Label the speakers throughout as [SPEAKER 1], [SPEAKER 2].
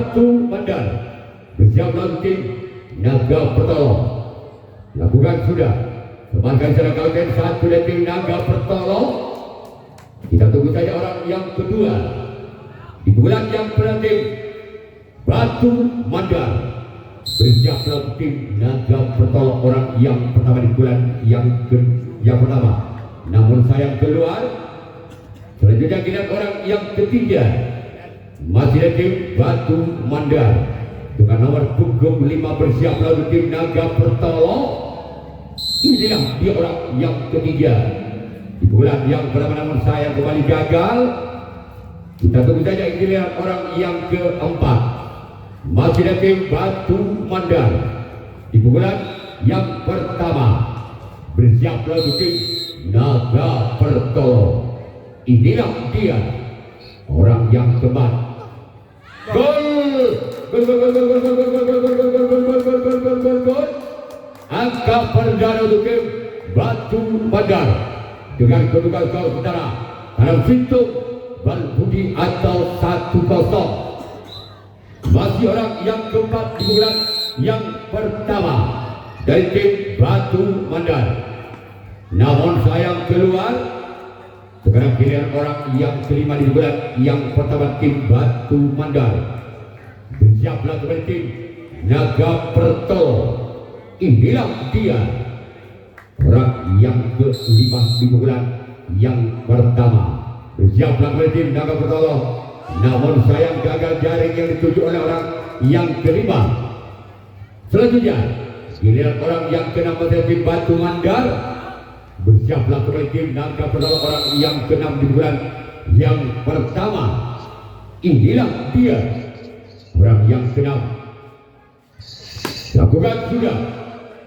[SPEAKER 1] Batu Mandar bersiap melawan tim Naga Pertolong. Lakukan sudah. Temankan secara kawasan satu dari tim Naga Pertolong. Kita tunggu saja orang yang kedua. Di bulan yang tim Batu Mandar bersiap melawan tim Naga Pertolong, orang yang pertama di bulan yang pertama. Namun sayang keluar. Selanjutnya kita orang yang ketiga. Masih ada tim Batu Mandar dengan nomor punggung 5 bersiap melawan tim Naga Pertolong. Inilah dia orang yang ketiga di bulan yang pertama, namun saya kembali gagal. Kita tunggu saja. Inilah orang yang keempat. Masih ada tim Batu Mandar di bulan yang pertama bersiap melawan tim Naga Pertolong. Inilah dia orang yang keempat. Gol! Gol! Gol! Gol! Gol! Gol! Gol! Gol! Gol! Gol! Gol! Gol! Gol! Gol! Gol! Angka perdana untuk tim Batu Mandar dengan kedudukan skor setara dalam pintu Balbudi atau 1-0. Masih orang yang keempat di bulan yang pertama dari tim Batu Mandar. Namun sayang keluar. Sekarang giliran orang yang kelima di bulan yang pertama, tim Batu Mandar bersiaplah kepada tim Naga Pertolong. Inilah dia orang yang kelima di bulan yang pertama bersiaplah kepada tim Naga Pertolong. Namun sayang gagal jaring yang dituju oleh orang yang kelima. Selanjutnya giliran orang yang keenam pada tim Batu Mandar bersiaplah kepada tim Naga Pertolong, orang yang keenam di bulan yang pertama. Inilah dia orang yang keenam. Lakukan sudah.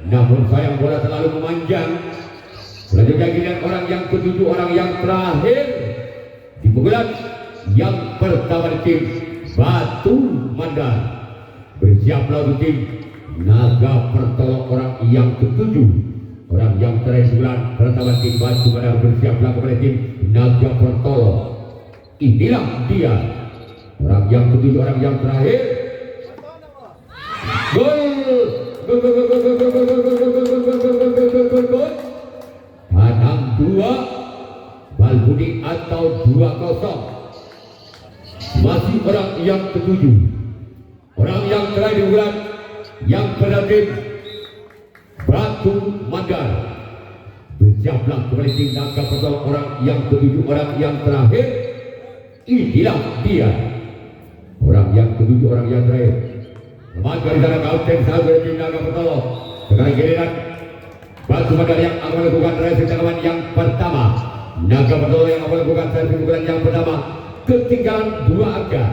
[SPEAKER 1] Namun sayang bola terlalu memanjang. Selanjutnya giliran orang yang ketujuh, orang yang terakhir di bulan yang pertama di tim Batu Mandar bersiaplah untuk tim Naga Pertolong, orang yang ketujuh. Orang yang terakhir bulan pertama tim Batu Mandar bersiaplah kepada tim Naga Pertolong. Inilah dia orang yang ketujuh, orang yang terakhir. Gol! Gol! Gol! Gol! Gol! Gol! Gol! Gol! Gol! Gol! Gol! Gol! Gol! Gol! Padang 2 Balbudi atau 2-0. Masih orang yang ketujuh, orang yang terakhir di bulan yang berhasil Batu Mandar bersiaplah kepada tim Naga Pertolong, orang yang ketujuh, orang yang terakhir. Inilah dia orang yang ketujuh, orang yang terakhir. Maka di sana kapten satu dari tim Naga Pertolong. Sekarang giliran Batu Mandar yang akan melakukan racing cakupan yang pertama. Naga Pertolong yang akan melakukan racing pukulan yang pertama. Ketinggalan 2 angka.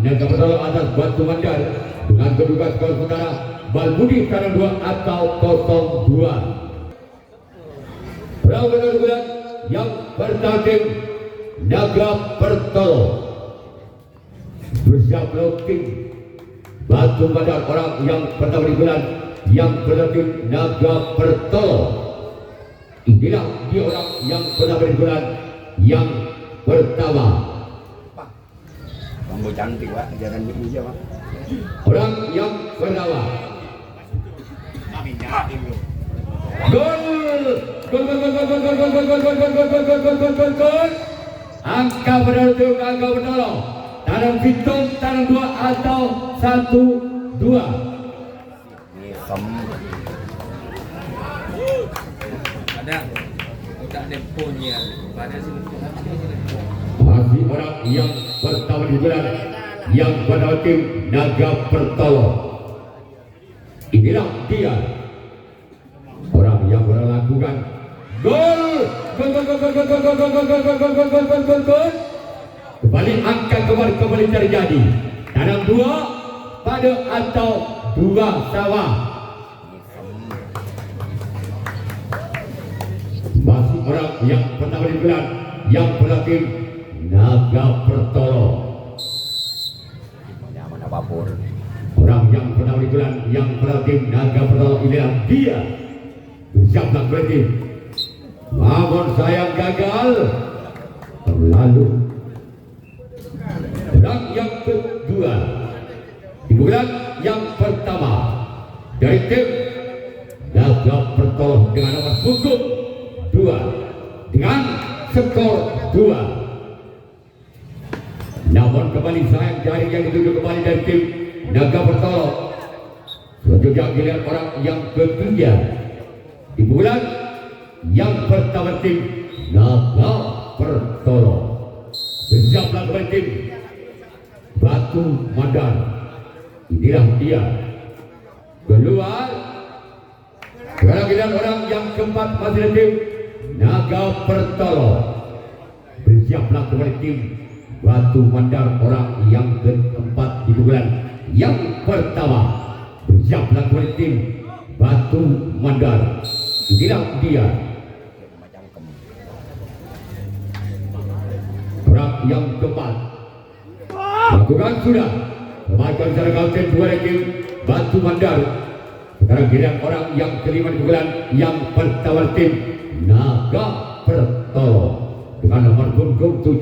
[SPEAKER 1] Naga Pertolong atas Batu Mandar dengan kedudukan skor sementara Balbudi sekarang 2 atau 0-2. Berapa bulan yang pertama tim Naga Pertolong bersiap tim Batu Mandar, orang yang pertama di bulan yang pertama tim Naga Pertolong. Inilah dia orang yang pertama di bulan yang pertama.
[SPEAKER 2] Bambu cantik pak, jangan berusia pak.
[SPEAKER 1] Orang yang pertama. Gol! Gol! Gol! Gol! Gol! Gol! Gol! Gol! Gol! Gol! Gol! Gol! Gol! Gol! Gol! Angka benar untuk Naga Pertolong. Tanam hitung, tanam 2 atau 1-2.
[SPEAKER 2] Ada udah deponya pada sini.
[SPEAKER 1] Masih orang yang pertama di bulan yang pada tim Naga Pertolong. Inilah dia orang yang melakukan gol. Gol! Gol! Gol! Gol! Gol! Gol! Gol! Gol! Gol! Gol! Gol! Gol! Gol! Gol! Gol! Kembali angka kembali terjadi. Tanam 2 pada atau 2 sawah. Masih orang yang pertama di bulan yang berlatih Naga Pertolong.
[SPEAKER 2] Mana babur.
[SPEAKER 1] Orang yang pertama di bulan yang berlatih Naga Pertolong, inilah dia. Siaplah berlatih. Namun sayang gagal. Terlalu. Orang yang kedua bulan yang pertama dari tim Naga Pertolong dengan nomor punggung 2 dengan skor 2. Namun kembali sayang jaring yang dituju kembali dari tim Naga Pertolong. Selanjutnya giliran orang yang ketiga di bulan yang pertama tim Naga Pertolong. Bersiaplah kembali tim Batu Mandar. Inilah dia keluar. Sekarang giliran orang yang keempat masih dari tim Naga Pertolong. Bersiaplah kembali tim Batu Mandar orang yang keempat di bulan yang pertama. Bersiaplah kembali tim Batu Mandar. Inilah dia orang yang keempat. Lakukan sudah. Kembalikan secara kaunten 2 dari tim Batu Mandar. Sekarang giliran orang yang kelima di bulan yang pertama tim Naga Pertolong dengan nomor punggung 7.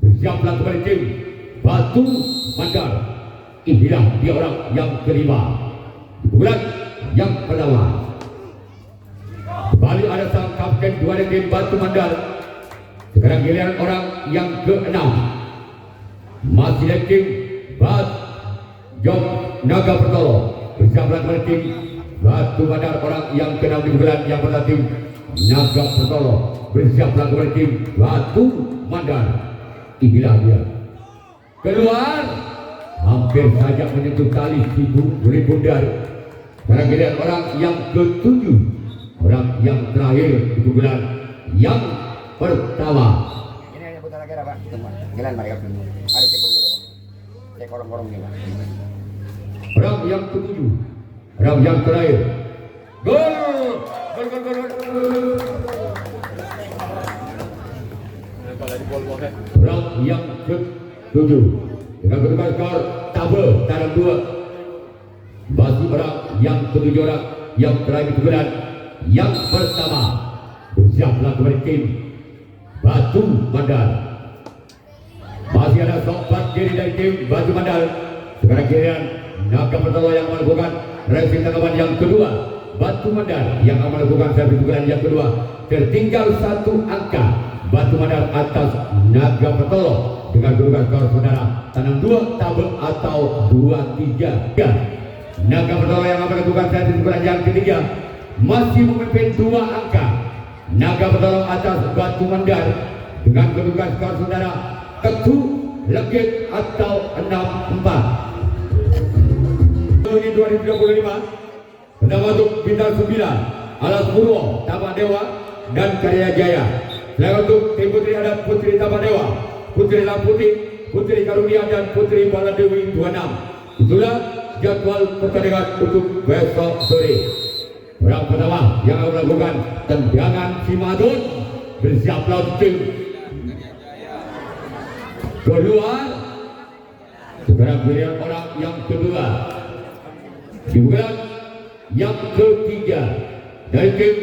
[SPEAKER 1] Bersiaplah kembali tim Batu Mandar. Inilah dia orang yang kelima di bulan yang pertama. Kembali ada sang kapten 2 dari tim Batu Mandar. Sekarang giliran orang yang ke-6 masih dari tim Naga Pertolong. Bersiaplah kembali tim Batu Mandar orang yang ke-6 di bulan yang pertama tim Naga Pertolong. Bersiaplah kembali tim Batu Mandar. Inilah dia keluar, hampir saja menyentuh tali bundar. Sekarang giliran orang yang ke-7, orang yang terakhir di bulan yang pertama.
[SPEAKER 2] Ini hanya putar lagi Pak. Giliran mereka dulu. Ada cek dulu. Cek korong-korong ini Pak.
[SPEAKER 1] Orang yang ke-7, orang yang terakhir. Gol! Gol! Orang yang ke-7 dengan kedudukan skor tabel tarang 2. Bagi orang yang ke-7 orang yang terakhir di bulan yang pertama. Bersiaplah kembali tim Batu Mandar. Masih ada sobat diri dari tim Batu Mandar. Sekarang giliran Naga Pertolong yang melakukan racing tanggapan yang kedua. Batu Mandar yang akan melakukan servis pukulan yang kedua. Tertinggal 1 angka. Batu Mandar atas Naga Pertolong dengan kedudukan skor saudara tanam 2 tabel atau 2-3. Naga Pertolong yang akan melakukan servis pukulan yang ketiga masih memimpin 2 angka. Naga Pertolong atas Batu Mandar dengan kedudukan skor saudara 7 legit atau 6-4. Ini 2025 pertama untuk bintang 9 Alas Purwo, Tapak Dewa dan Karya Jaya. Selain untuk tim putri ada Putri Tapak Dewa, Putri Lamputi, Putri Karunia dan Putri Baladewi 26. Itulah jadwal pertandingan untuk besok sore. Orang pertama yang akan melakukan tendangan Simadun. Bersiaplah untuk tim keluar. Sekarang giliran orang yang kedua di bulan yang ketiga dari tim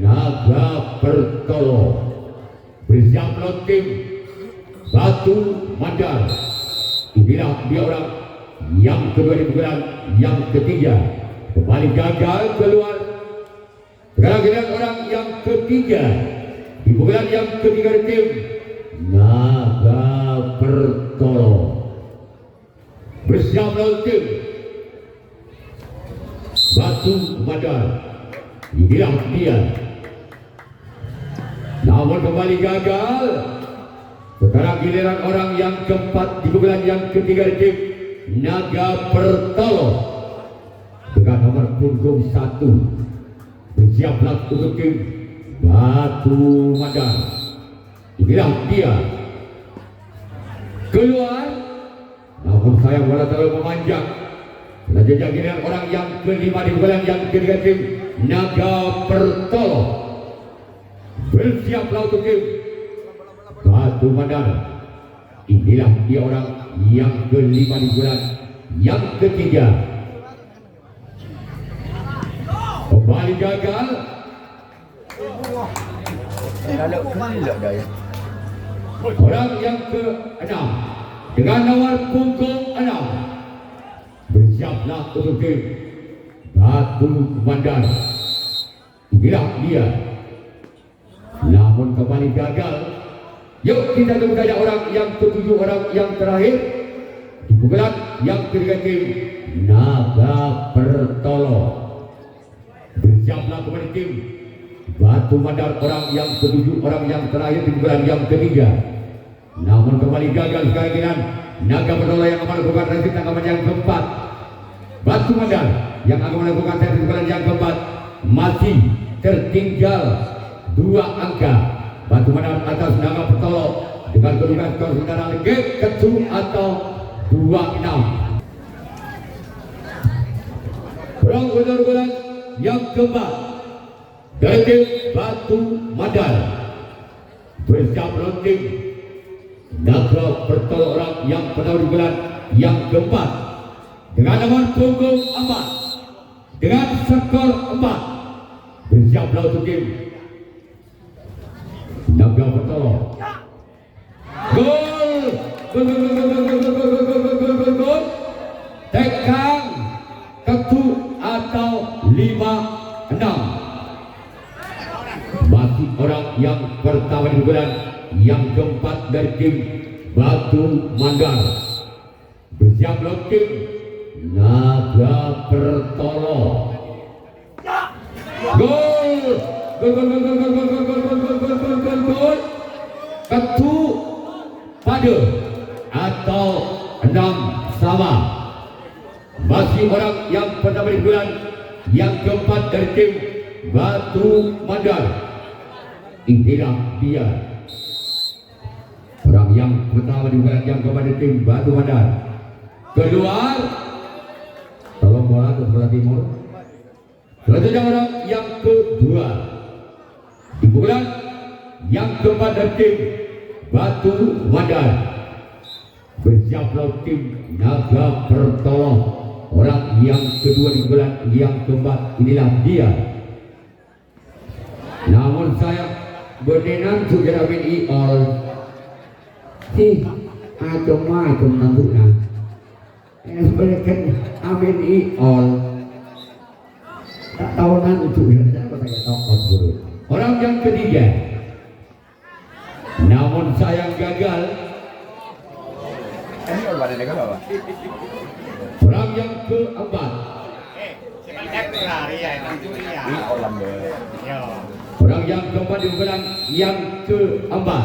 [SPEAKER 1] Naga Pertolong. Bersiaplah tim Batu Mandar. Inilah dia orang yang kedua di bulan yang ketiga. Kembali gagal keluar. Sekarang giliran orang yang ketiga di bulan yang ketiga dari tim Naga Pertolong. Bersiaplah tim Batu Mandar. Inilah dia. Namun kembali gagal. Sekarang giliran orang yang keempat di bulan yang ketiga di tim Naga Pertolong dengan nomor punggung 1. Bersiaplah untuk tim Batu Mandar. Inilah dia keluar. Namun sayang bola terlalu memanjang. Selanjutnya giliran orang yang kelima di bulan yang ketiga tim Naga Pertolong. Bersiaplah untuk tim Batu Mandar. Inilah dia orang yang kelima di bulan yang ketiga. Kembali gagal. Orang yang ke-6 dengan nomor punggung 6 Bersiaplah untuk tim Batu Mandar. Inilah dia. Namun kembali gagal. Yuk kita tunggu saja orang yang ketujuh, orang yang terakhir. Di pukulan yang ketiga tim Naga Pertolo. Bersiaplah kembali tim Batu Mandar, orang yang ketujuh, orang yang terakhir di pukulan yang ketiga. Namun kembali gagal sekali dengan Naga Pertolo yang akan melakukan resip tangkapan yang keempat. Batu Mandar yang akan melakukan servis pukulan yang keempat masih tertinggal 2 angka. Batu Mandar atas Naga Pertolo dengan kedudukan skor sementara game ketu atau 2-6. Pukulan yang keempat dari tim Batu Mandar. Bersiap tim Naga Pertolo, orang yang pada bulan yang keempat dengan nomor punggung 4 dengan skor 4. Bersiaplah untuk tim Naga Pertolo. Gol! Gol! Tekan ketu atau 5-6. Masih orang yang pertama di bulan yang keempat dari tim Batu Mandar. Bersiaplah tim Naga Pertolo. Gol! Gol! Ketu pada atau 6 sama. Masih orang yang pertama di bulan yang keempat dari tim Batu Mandar. Inilah dia. Orang yang pertama di bulan yang keempat dari tim Batu Mandar. Keluar. Tolong bola ke sebelah timur. Selanjutnya orang yang kedua di bulan yang keempat dari tim Batu Mandar. Bersiaplah tim Naga Pertolo, orang yang kedua di bulan yang keempat. Inilah dia. Namun saya berdenan sudah BNI all macam-macam nantinya. Sebenarnya ABNI all tak tahunan itu saja saya tahu dulu. Orang yang ketiga. Namun sayang gagal.
[SPEAKER 2] Ini all pada negara apa?
[SPEAKER 1] Orang yang keempat.
[SPEAKER 2] Ini all lambe.
[SPEAKER 1] Orang yang keempat di bulan yang keempat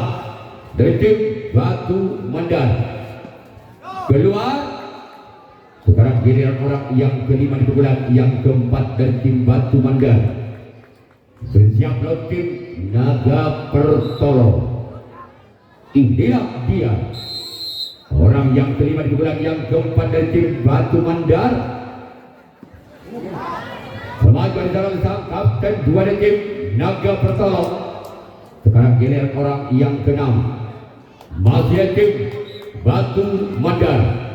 [SPEAKER 1] dari tim Batu Mandar. Keluar. Sekarang giliran orang yang kelima di bulan yang keempat dari tim Batu Mandar. Bersiaplah tim Naga Pertolo. Inilah dia. Orang yang kelima di bulan yang keempat dari tim Batu Mandar. Selamat berjalan sang kapten 2 dari tim Naga Pertolo. Sekarang giliran orang yang keenam. Masih tim Batu Mandar.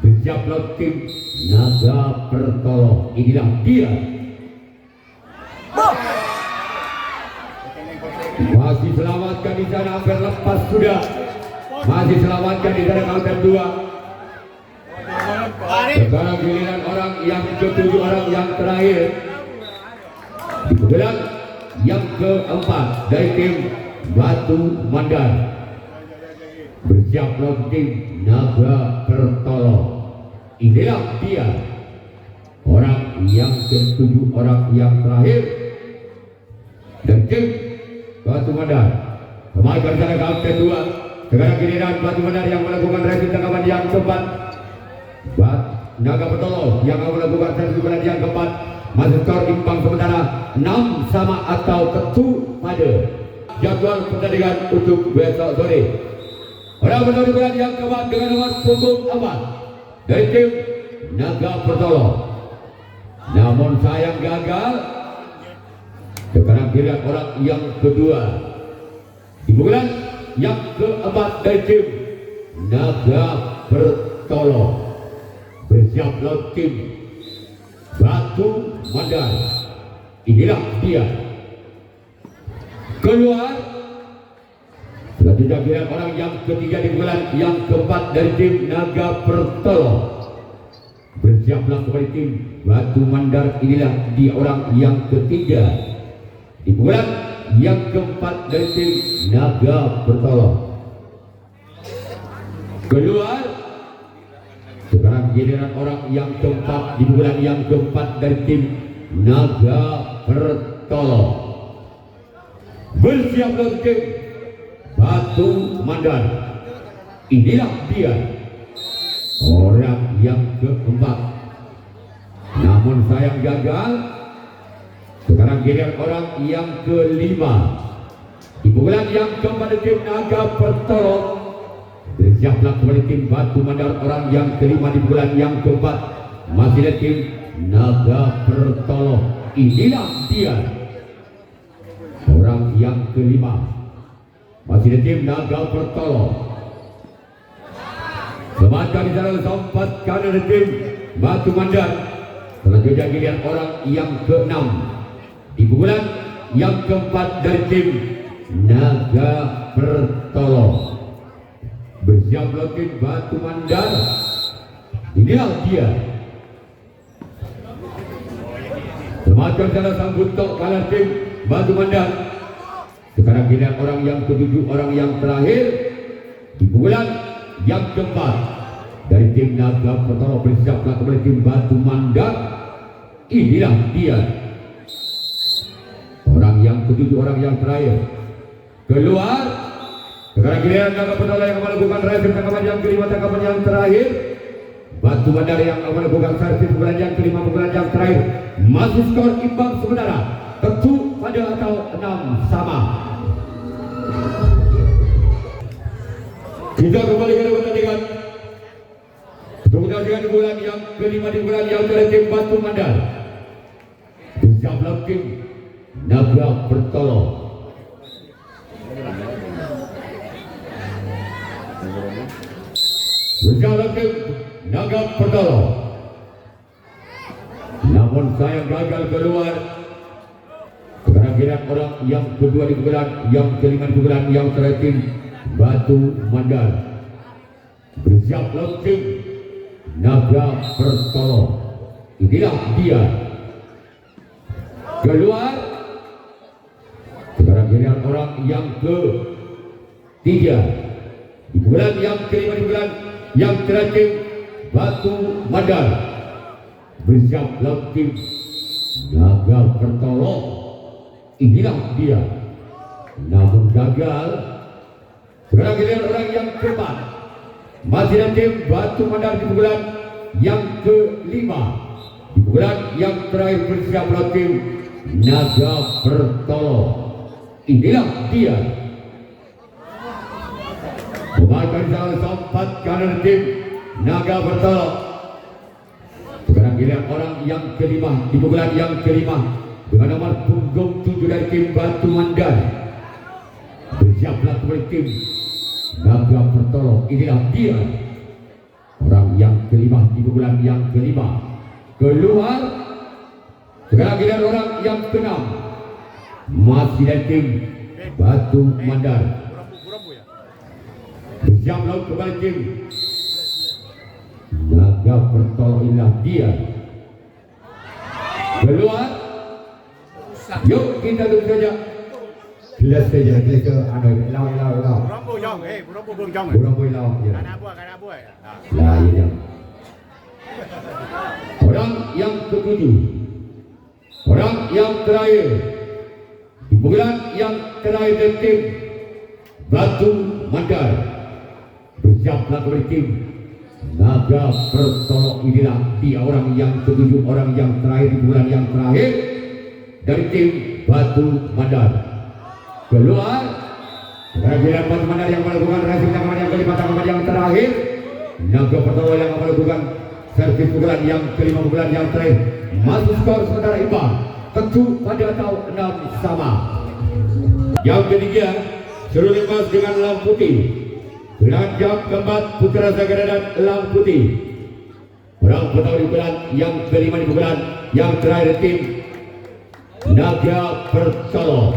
[SPEAKER 1] Bersiaplah tim Naga Pertolo. Inilah dia. Masih selamatkan di sana, hampir lepas sudah. Masih selamatkan di sana kaunter 2. Sekarang giliran orang yang ketujuh, orang yang terakhir. Kemudian yang keempat dari tim Batu Mandar. Bersiaplah tim Naga Pertolo. Inilah dia. Orang yang ketujuh, orang yang terakhir. Dan tim Batu Mandar. Kembali bersama kaunter 2. Sekarang giliran Batu Mandar yang melakukan resip tangkapan yang keempat. Naga Pertolo yang akan melakukan servis pukulan yang keempat. Masih skor imbang sementara 6 sama atau ketu pada. Jadwal pertandingan untuk besok sore. Orang pertama pukulan yang keempat dengan nomor punggung 4 dari tim Naga Pertolo. Namun sayang gagal. Sekarang giliran orang yang kedua. Di pukulan yang keempat dari tim Naga Pertolo. Bersiaplah tim Batu Mandar. Inilah dia. Keluar. Selanjutnya giliran orang yang ketiga di bulan yang keempat dari tim Naga Pertolo. Bersiaplah kembali tim Batu Mandar. Inilah dia orang yang ketiga. Di bulan yang keempat dari tim Naga Pertolong. Keluar. Sekarang giliran orang yang keempat di bulan yang keempat dari tim Naga Pertolong. Bersiaplah tim Batu Mandar. Inilah dia orang yang keempat. Namun sayang gagal. Sekarang giliran orang yang kelima. Di bulan yang keempat dari tim Naga Pertolong. Bersiaplah kembali tim Batu Mandar. Orang yang kelima di bulan yang keempat. Masih ada tim Naga Pertolong. Inilah dia orang yang kelima. Masih ada tim Naga Pertolong. Sementara di sana sempat kanan tim Batu Mandar. Selanjutnya giliran orang yang keenam. Di bulan yang keempat dari tim Naga Pertolong. Bersiaplah tim Batu Mandar. Inilah dia. Semacam sana sambut tok kalah tim Batu Mandar. Sekarang giliran orang yang ketujuh, orang yang terakhir di bulan yang keempat dari tim Naga Pertolong. Bersiaplah kembali tim Batu Mandar. Inilah dia orang yang ketujuh, orang yang terakhir. Keluar. Sekarang giliran Naga Pertolong yang melakukan race tangkapan yang kelima, tangkapan yang terakhir. Batu Mandar yang melakukan servis bulan yang kelima, bulan yang terakhir. Masih skor imbang sementara 7 pada atau 6 sama. Kita kembali ke pertandingan. Pertandingan di bulan yang kelima di bulan yang terakhir tim Batu Mandar. Bersiaplah tim Naga Pertolong. Bersiaplah tim Naga Pertolong. Namun sayang gagal keluar. Sekarang giliran orang yang kedua di bulan yang kelima di bulan yang terakhir tim Batu Mandar. Bersiaplah tim Naga Pertolong. Inilah dia. Keluar. Sekarang giliran orang yang ketiga di bulan yang kelima di bulan yang terakhir Batu Mandar. Bersiaplah tim Naga Pertolong. Inilah dia. Namun gagal. Sekarang giliran orang yang keempat. Masih ada tim Batu Mandar di bulan yang kelima. Di bulan yang terakhir bersiaplah tim Naga Pertolong. Inilah dia. Memakan salah sempat kanan tim Naga Pertolong. Sekarang giliran orang yang kelima di bulan yang kelima dengan nomor punggung 7 dari tim Batu Mandar. Bersiaplah kembali tim Naga Pertolong. Inilah dia orang yang kelima di bulan yang kelima. Keluar. Sekarang giliran orang yang keenam. Masih dari tim Batu Mandar. Bersiaplah kembali tim Naga Pertolong. Inilah dia. Keluar. Yuk kita tunggu saja. Jelas saja kita lau.
[SPEAKER 3] Burung jong, burung burung jong.
[SPEAKER 1] Burung lau.
[SPEAKER 3] Kana buah.
[SPEAKER 1] Lah ini. Orang yang ketujuh. Orang yang terakhir. Di bulan yang terakhir dari tim Batu Mandar. Bersiaplah kembali tim Naga Pertolong. Inilah dia orang yang ketujuh, orang yang terakhir di bulan yang terakhir dari tim Batu Mandar. Keluar. Giliran Batu Mandar yang melakukan race tangkapan yang kelima, tangkapan yang terakhir. Naga Pertolong yang melakukan servis bulan yang kelima, bulan yang terakhir. Masuk skor sementara imbang 7 pada atau 6 sama. Yang ketiga seruling emas dengan lampu putih. Dengan jam keempat Putra Sagara dan lampu putih. Orang pertama di bulan yang kelima di bulan yang terakhir tim Naga Pertolong.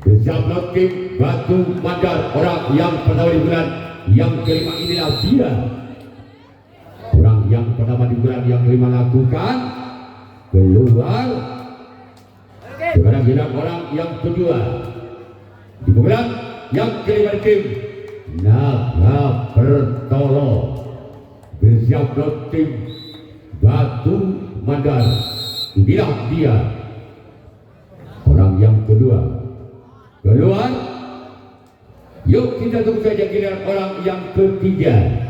[SPEAKER 1] Bersiaplah tim Batu Mandar. Orang yang pertama di bulan yang kelima. Inilah dia orang yang pertama di bulan yang kelima lakukan keluar. Sekarang giliran orang yang kedua di bulan yang kelima tim Naga Pertolo. Bersiap tim Batu Mandar. Inilah dia orang yang kedua keluar. Yuk kita tunggu saja giliran orang yang ketiga.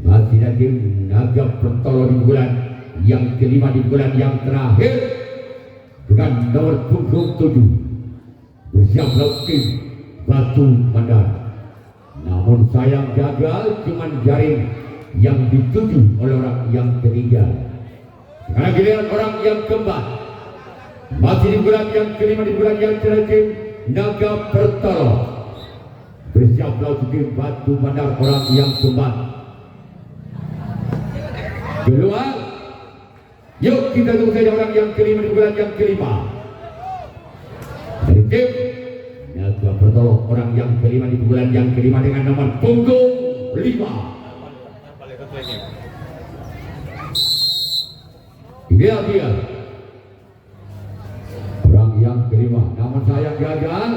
[SPEAKER 1] Masih lagi Naga Pertolo di bulan yang kelima di bulan yang terakhir dengan nomor punggung 7. Bersiap tim Batu Mandar. Namun sayang gagal, cuman jaring yang dituju oleh orang yang ketiga. Sekarang giliran orang yang keempat. Masih di bulan yang kelima di bulan yang terakhir Naga Pertolo. Bersiap tim Batu Mandar orang yang keempat. Keluar. Yuk kita tunggu saja orang yang kelima di bulan yang kelima. Dari tim Naga Pertolo orang yang kelima di bulan yang kelima dengan nomor punggung 5. Inilah dia orang yang kelima. Namun sayang gagal.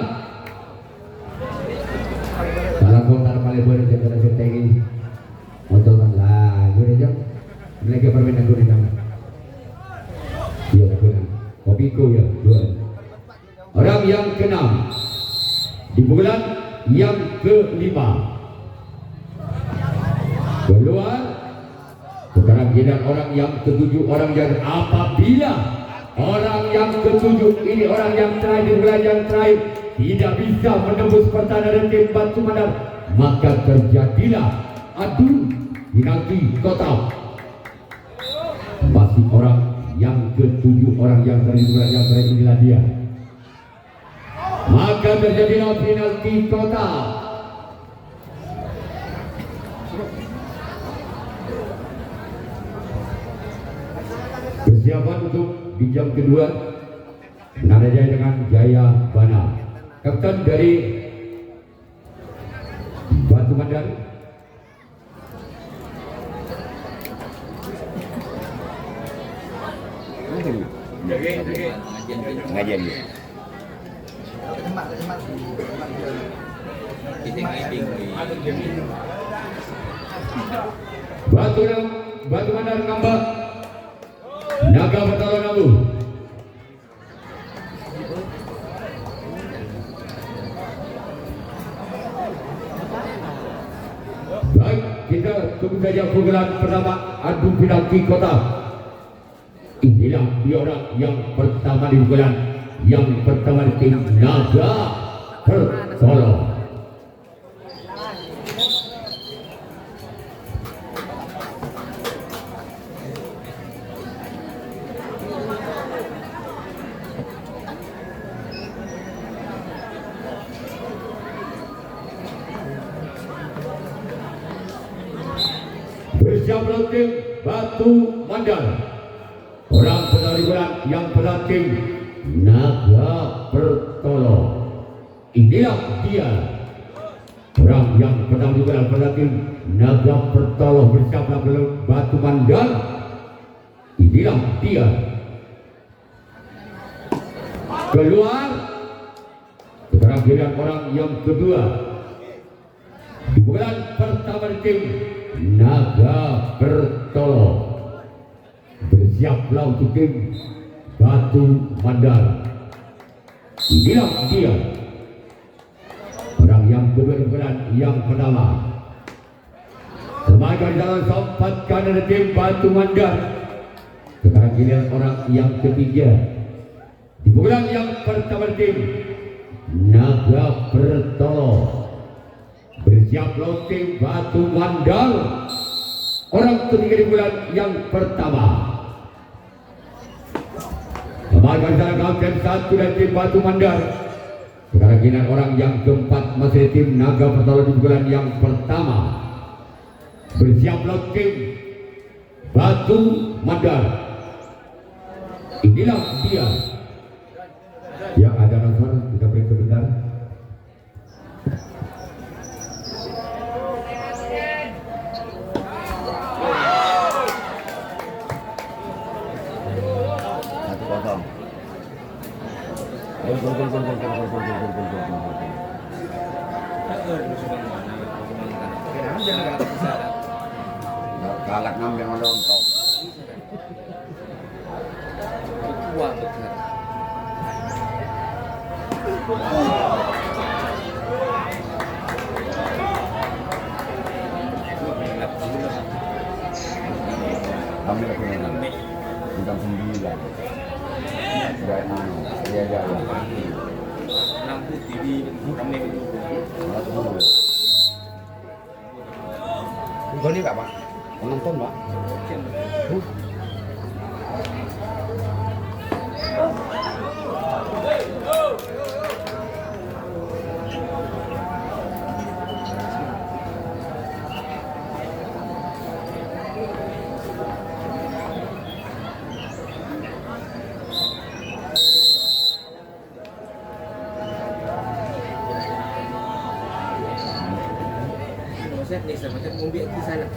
[SPEAKER 1] Salah kontar paling boleh jaga strategi. Motoran lah, gue jam. Mereka permainan gue jam. Iya benar. Kopiku ya, dua. Orang yang keenam di bulan yang kelima keluar. Sekarang giliran orang yang ketujuh, orang yang apabila orang yang ketujuh ini orang yang terakhir di bulan yang terakhir tidak bisa menembus pertahanan tim Batu Mandar, maka terjadilah adu penalti kotak. Masih orang yang ketujuh, orang yang terakhir di bulan yang terakhir inilah dia. Maka terjadilah penalti kotak. Persiapan untuk di jam kedua menada jaya dengan Jaya Bana, kapten dari Batu Mandar.
[SPEAKER 2] Pengajian dia.
[SPEAKER 1] Batu Mandar ngambak Naga Pertolo Nabu. Baik, kita tunggu saja pukulan pertama adu penalti kotak. Inilah dia orang yang pertama di pukulan yang pertama di tim Naga Pertolo. Bersiap tim Batu Mandar. Orang pertama di bulan yang pertama tim Naga Pertolo. Inilah dia orang yang pertama di bulan pertama tim Naga Pertolo. Bersiap Batu Mandar. Inilah dia. Keluar. Sekarang giliran orang yang kedua di bulan pertama di tim Naga Pertolo. Bersiaplah untuk tim Batu Mandar. Inilah dia orang yang kedua di bulan yang pertama. Semakin dalam sempat kanan tim Batu Mandar. Sekarang giliran orang yang ketiga di bulan yang pertama tim Naga Pertolo. Bersiaplah tim Batu Mandar. Orang ketiga di bulan yang pertama. Kembali dalam kapten 1 dan tim Batu Mandar. Sekarang giliran orang yang keempat masih tim Naga Pertolo di bulan yang pertama. Bersiaplah tim Batu Mandar. Inilah dia. Yang ada nonton kita beri sebentar.
[SPEAKER 2] Galak ngambil yang rontok. Ambil aku ini. Bukan 9. Sudah 6. Dia jalan.
[SPEAKER 4] 6 TV kami itu.
[SPEAKER 2] Gol ni Pak. Penonton Pak.
[SPEAKER 4] Saya ni sama macam mobil di sana.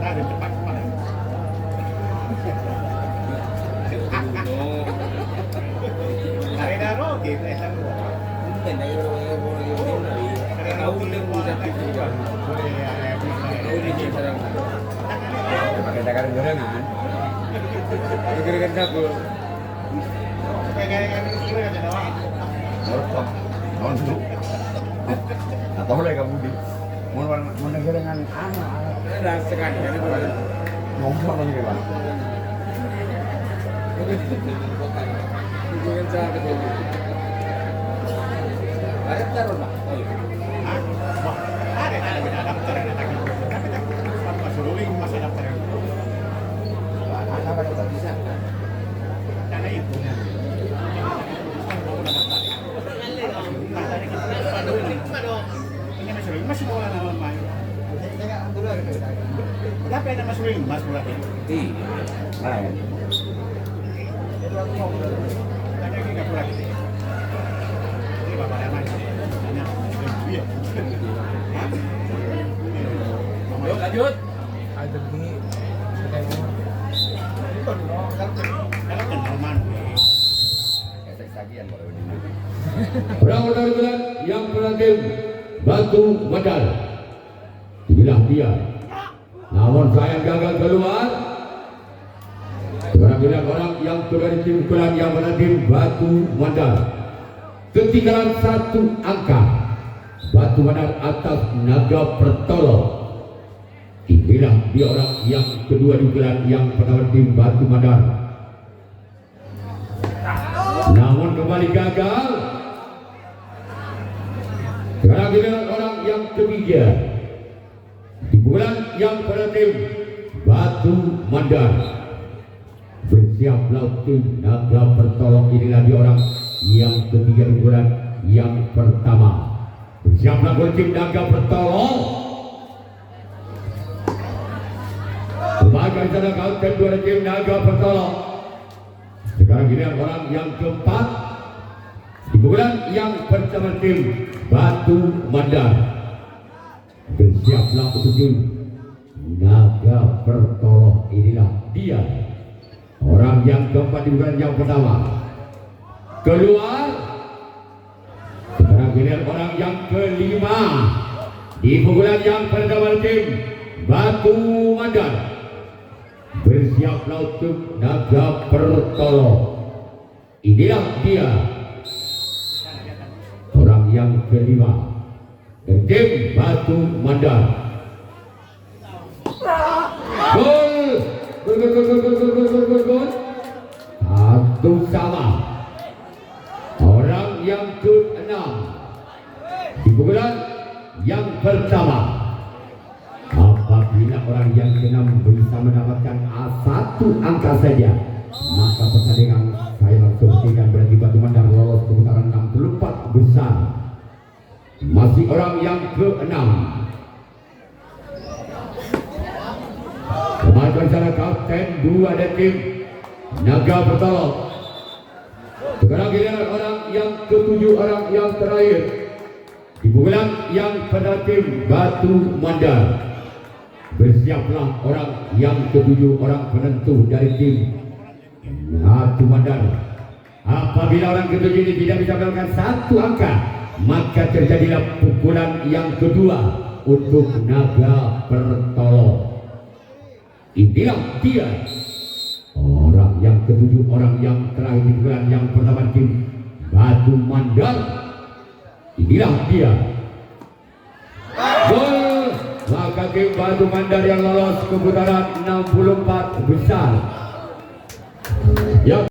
[SPEAKER 3] Ada cepat cepat. Hari daro kita esam.
[SPEAKER 4] Mungkin dari orang tahu dia bukan itu. Tahu dia sekarang.
[SPEAKER 2] Pakai dagang gorengan.
[SPEAKER 4] Gara-gara aku.
[SPEAKER 3] Kayak kira aja doang.
[SPEAKER 2] Rontok. Nonton. Atau boleh kamu di mau gorengan
[SPEAKER 4] Ada sekali kan itu.
[SPEAKER 2] ngomong lagi Pak.
[SPEAKER 4] Bukan saya betul. Ada taruh Pak.
[SPEAKER 3] Ada daftar ada lagi. Tapi pas rolling masa daftar.
[SPEAKER 2] Apa kita bisa?
[SPEAKER 3] Karena itu. Masih bola nama main. Berapa yang Mas Wing? Mas Bola ini?
[SPEAKER 2] Nah,
[SPEAKER 3] Tanya lagi nggak pulang. Ini bapak yang main. Tanya, dia.
[SPEAKER 4] Yuk lanjut.
[SPEAKER 3] Kalau kenal man.
[SPEAKER 2] efek sajian kalau ini.
[SPEAKER 1] Orang-orang bulan yang berhakim Batu Madar. Inilah dia. Namun sayang gagal keluar. Sekarang orang yang dari tim bulan yang berhakim Batu Madar. Ketinggalan 1 angka. Batu Madar atas Naga Pertolo. Inilah dia orang yang kedua di bulan yang pertama tim Batu Madar. Namun kembali gagal. Sekarang giliran orang yang ketiga di bulan yang pada tim Batu Madar. Bersiaplah tim Naga Pertolong. Inilah dia orang yang ketiga di bulan yang pertama. Bersiaplah tim Naga Pertolong. Sebagai sana kapten dua tim Naga Pertolong. Sekarang giliran orang yang keempat di bulan yang pertama tim Batu Madar. Bersiaplah petugas Naga Pertolong. Inilah dia orang yang keempat di bulan yang pertama. Keluar. Sekarang giliran orang yang kelima di bulan yang pertama tim Batu Madar. Bersiaplah untuk Naga Pertolong. Inilah dia orang yang kelima tim Batu Madar. Gol. Gol. Satu sama. Orang yang ke-6 di bulan yang pertama. Apabila orang yang ke-6 bisa mendapatkan A1 angka saja, maka pertandingan saya langsung tinggal berarti Batu Madar lolos ke putaran 64 besar. Masih orang yang ke-6. Kemarin sana kapten 2 dari tim Naga Pertolong. Sekarang giliran orang yang ke-7, orang yang terakhir di bulan yang pada tim Batu Madar. Bersiaplah orang yang ketujuh, orang penentu dari tim Batu Mandar. Apabila orang ketujuh ini tidak bisa melakukan satu angka, maka terjadilah pukulan yang kedua untuk Naga Pertolong. Inilah dia orang yang ketujuh, orang yang terakhir di pukulan yang pertama tim Batu Mandar. Inilah dia gol, maka tim Batu Mandar yang lolos ke putaran 64 besar. Yang